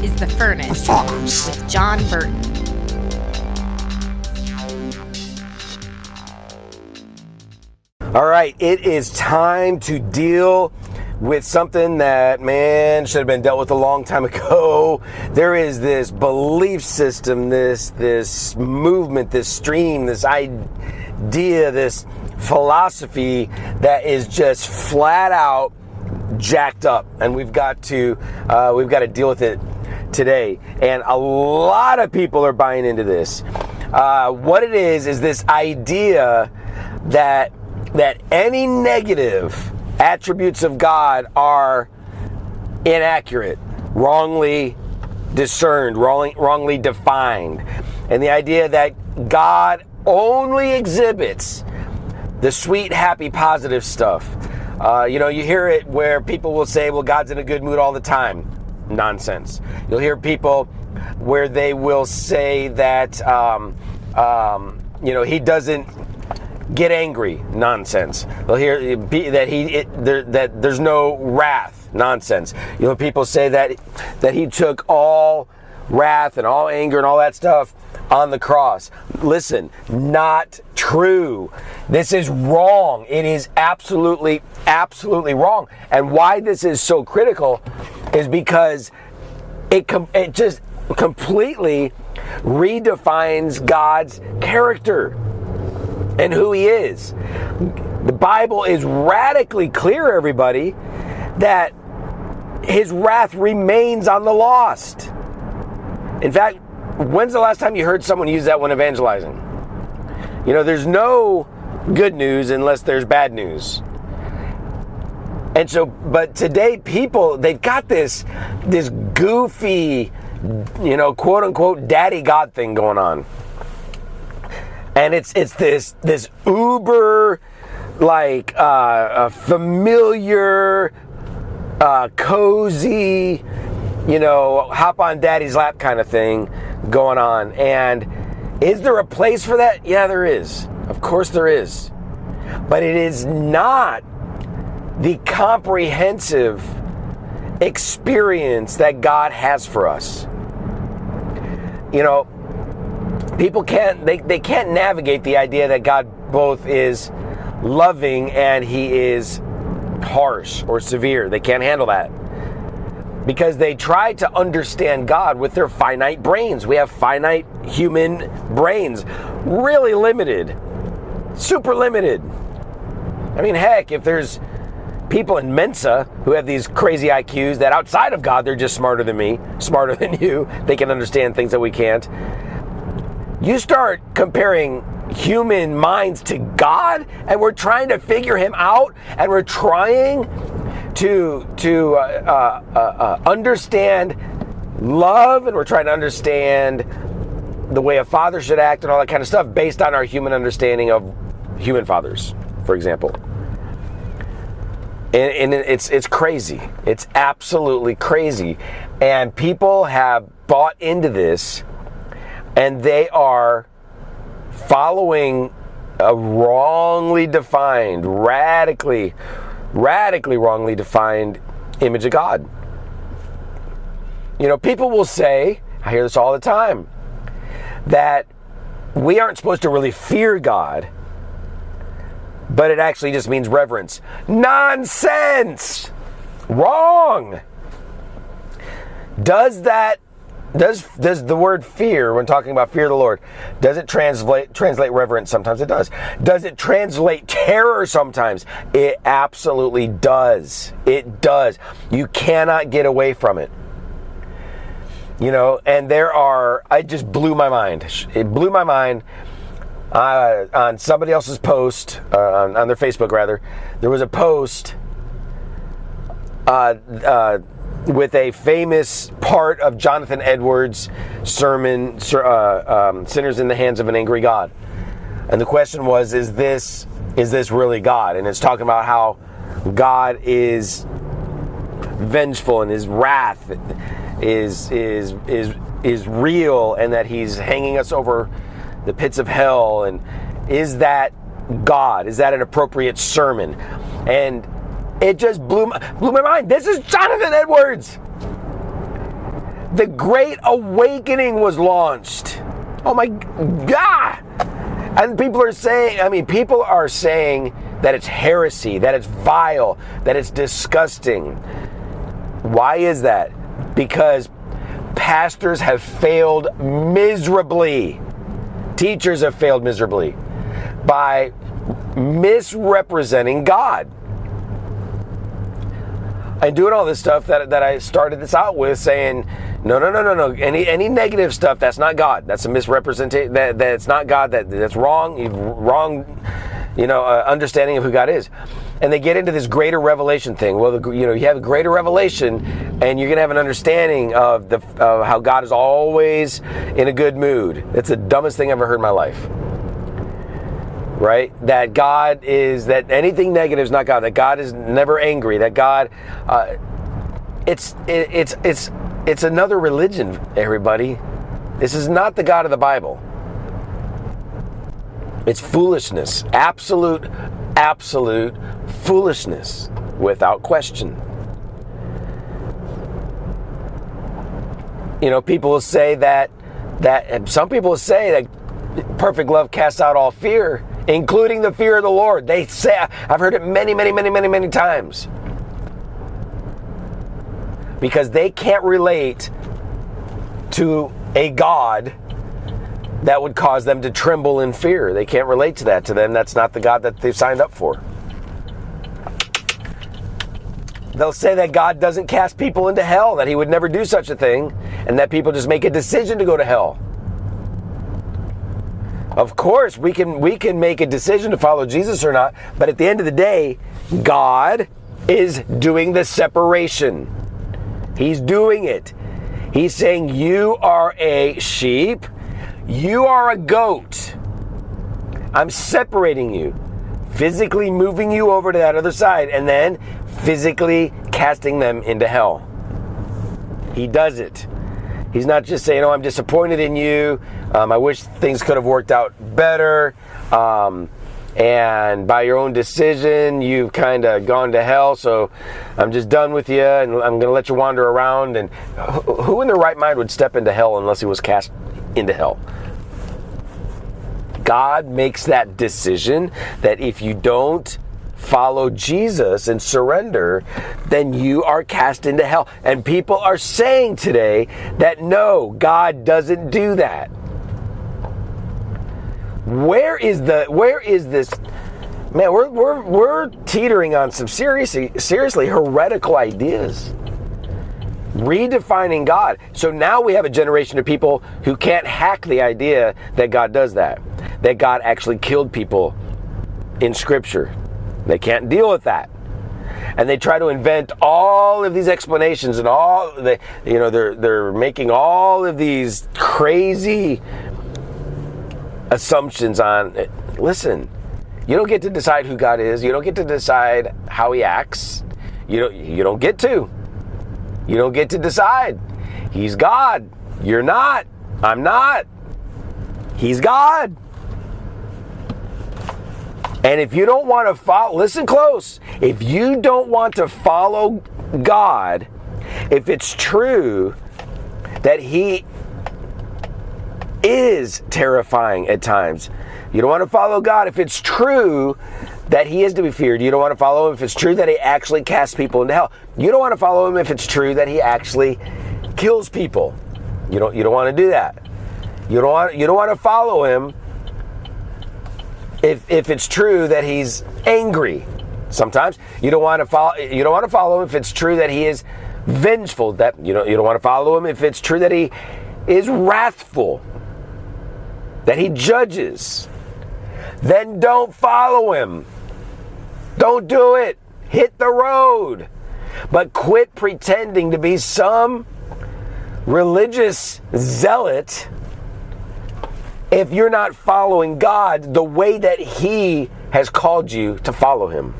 is The Furnace with John Burton. All right, it is time to deal with something that, man, should have been dealt with a long time ago. There is this belief system, this movement, this stream, this idea, this philosophy that is just flat out jacked up, and we've got to deal with it today. And a lot of people are buying into this. What it is this idea that any negative attributes of God are inaccurate, wrongly discerned, wrongly defined. And the idea that God only exhibits the sweet, happy, positive stuff. You hear it where people will say, well, God's in a good mood all the time. Nonsense. You'll hear people where they will say that, he doesn't get angry. Nonsense. They'll hear that there's no wrath. Nonsense. You'll hear people say that he took all wrath and all anger and all that stuff on the cross. Listen, not true. This is wrong. It is absolutely wrong. And why this is so critical is because it just completely redefines God's character and who he is. The Bible is radically clear, everybody, that his wrath remains on the lost. In fact, when's the last time you heard someone use that when evangelizing? There's no good news unless there's bad news. And so, but today people, they've got this goofy, quote unquote daddy God thing going on. And it's this uber, familiar, cozy, hop on daddy's lap kind of thing going on. And is there a place for that? Yeah, there is. Of course there is. But it is not the comprehensive experience that God has for us. People can't navigate the idea that God both is loving and he is harsh or severe. They can't handle that. Because they try to understand God with their finite brains. We have finite human brains. Really limited. Super limited. I mean, heck, if there's people in Mensa who have these crazy IQs that outside of God, they're just smarter than me, smarter than you. They can understand things that we can't. You start comparing human minds to God, and we're trying to figure him out, and we're trying to understand love, and we're trying to understand the way a father should act and all that kind of stuff based on our human understanding of human fathers, for example. And it's crazy. It's absolutely crazy. And people have bought into this, and they are following a wrongly defined, radically wrongly defined image of God. People will say, I hear this all the time, that we aren't supposed to really fear God, but it actually just means reverence. Nonsense! Wrong! Does the word fear, when talking about fear of the Lord, does it translate reverence? Sometimes it does. Does it translate terror sometimes? It absolutely does. It does. You cannot get away from it. And it just blew my mind. It blew my mind. On somebody else's post, on their Facebook rather, there was a post with a famous part of Jonathan Edwards' sermon, Sinners in the Hands of an Angry God. And the question was, is this really God? And it's talking about how God is vengeful and his wrath is real, and that he's hanging us over the pits of hell. And is that God? Is that an appropriate sermon? And it just blew my mind. This is Jonathan Edwards. The Great Awakening was launched. Oh my God. And people are saying that it's heresy, that it's vile, that it's disgusting. Why is that? Because pastors have failed miserably. Teachers have failed miserably by misrepresenting God. And doing all this stuff that I started this out with, saying, no. Any negative stuff, that's not God. That's a misrepresentation. That's not God. That's wrong. You've wrong, understanding of who God is. And they get into this greater revelation thing. Well, you have a greater revelation, and you're gonna have an understanding of how God is always in a good mood. It's the dumbest thing I've ever heard in my life. Right? That anything negative is not God. That God is never angry. That God, it's another religion, everybody. This is not the God of the Bible. It's foolishness. Absolute foolishness, without question. People will say that some people will say that perfect love casts out all fear, including the fear of the Lord. They say, I've heard it many times. Because they can't relate to a God that would cause them to tremble in fear. They can't relate to that. To them, that's not the God that they've signed up for. They'll say that God doesn't cast people into hell, that he would never do such a thing, and that people just make a decision to go to hell. Of course, we can make a decision to follow Jesus or not, but at the end of the day, God is doing the separation. He's doing it. He's saying, you are a sheep, you are a goat. I'm separating you, physically moving you over to that other side, and then physically casting them into hell. He does it. He's not just saying, I'm disappointed in you. I wish things could have worked out better. And by your own decision, you've kind of gone to hell. So I'm just done with you, and I'm going to let you wander around. And who in their right mind would step into hell unless he was cast into hell? God makes that decision that if you don't follow Jesus and surrender, then you are cast into hell. And people are saying today that no, God doesn't do that. Where is this? Man, we're teetering on some seriously heretical ideas. Redefining God. So now we have a generation of people who can't hack the idea that God does that. That God actually killed people in Scripture. They can't deal with that. And they try to invent all of these explanations and they're making all of these crazy assumptions on it. Listen, you don't get to decide who God is. You don't get to decide how he acts. You don't get to. You don't get to decide. He's God. You're not. I'm not. He's God. And if you don't want to follow, listen close. If you don't want to follow God, if it's true that he is terrifying at times, you don't want to follow God. If it's true that he is to be feared, you don't want to follow him. If it's true that he actually casts people into hell, you don't want to follow him. If it's true that he actually kills people, you don't want to do that. You don't want to follow him if it's true that he's angry. Sometimes you don't want to follow him if it's true that he is vengeful. That you don't want to follow him if it's true that he is wrathful, that he judges. Then don't follow him. Don't do it. Hit the road. But quit pretending to be some religious zealot if you're not following God the way that he has called you to follow him.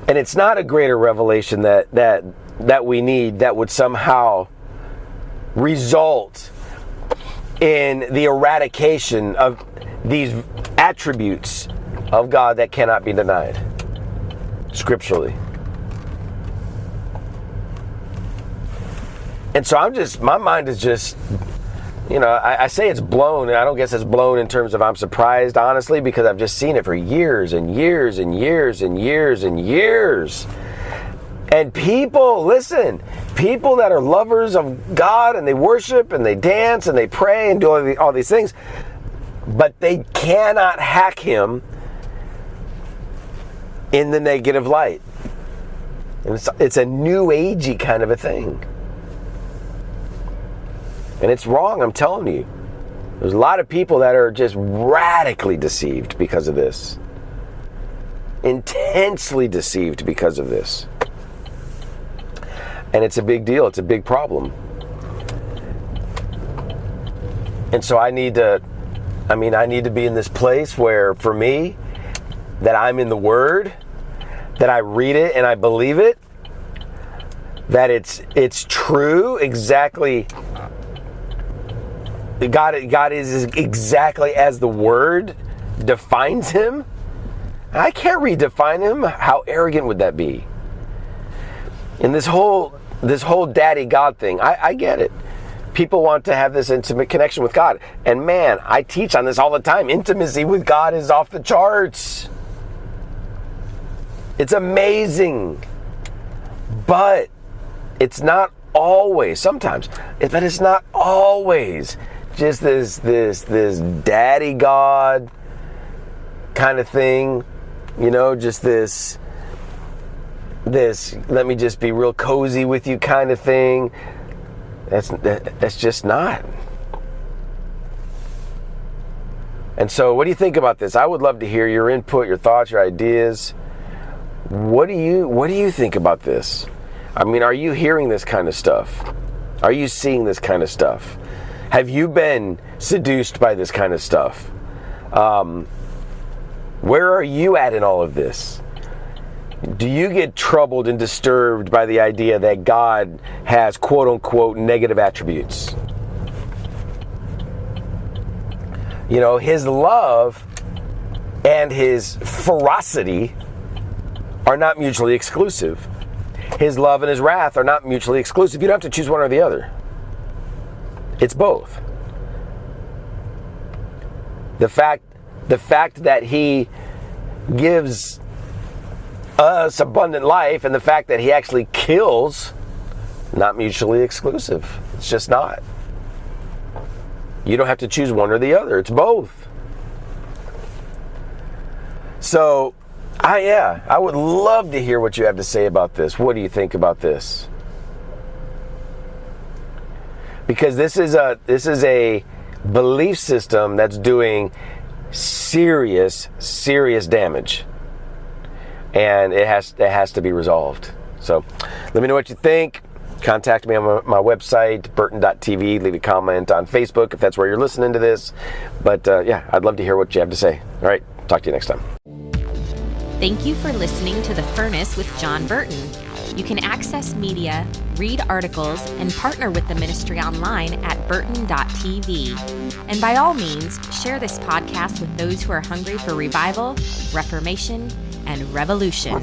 And it's not a greater revelation that we need that would somehow result in the eradication of these attributes of God that cannot be denied scripturally. And so my mind is just, I say it's blown, and I don't guess it's blown in terms of I'm surprised, honestly, because I've just seen it for years and years and years and years and years. And people that are lovers of God, and they worship and they dance and they pray and do all these things, but they cannot hack him in the negative light. And it's a new agey kind of a thing. And it's wrong, I'm telling you. There's a lot of people that are just radically deceived because of this. Intensely deceived because of this. And it's a big deal. It's a big problem. And so I need to be in this place where, for me, that I'm in the Word, that I read it and I believe it, that it's true exactly. God is exactly as the Word defines him. I can't redefine him. How arrogant would that be? And this whole daddy God thing, I get it. People want to have this intimate connection with God. And man, I teach on this all the time. Intimacy with God is off the charts. It's amazing. But it's not always, sometimes, but it's not always just this daddy God kind of thing, just this let me just be real cozy with you kind of thing. That's just not. And so what do you think about this? I would love to hear your input, your thoughts, your ideas. What do you think about this? I mean, are you hearing this kind of stuff? Are you seeing this kind of stuff? Have you been seduced by this kind of stuff? Where are you at in all of this? Do you get troubled and disturbed by the idea that God has quote-unquote negative attributes? His love and his ferocity are not mutually exclusive. His love and his wrath are not mutually exclusive. You don't have to choose one or the other. It's both. The fact that he gives us abundant life and the fact that he actually kills, not mutually exclusive. It's just not. You don't have to choose one or the other. It's both. So, I would love to hear what you have to say about this. What do you think about this? Because this is a belief system that's doing serious damage. And it has to be resolved. So let me know what you think. Contact me on my website, burton.tv. Leave a comment on Facebook if that's where you're listening to this. But I'd love to hear what you have to say. All right, talk to you next time. Thank you for listening to The Furnace with John Burton. You can access media, read articles, and partner with the ministry online at burton.tv. And by all means, share this podcast with those who are hungry for revival, reformation, and revolution.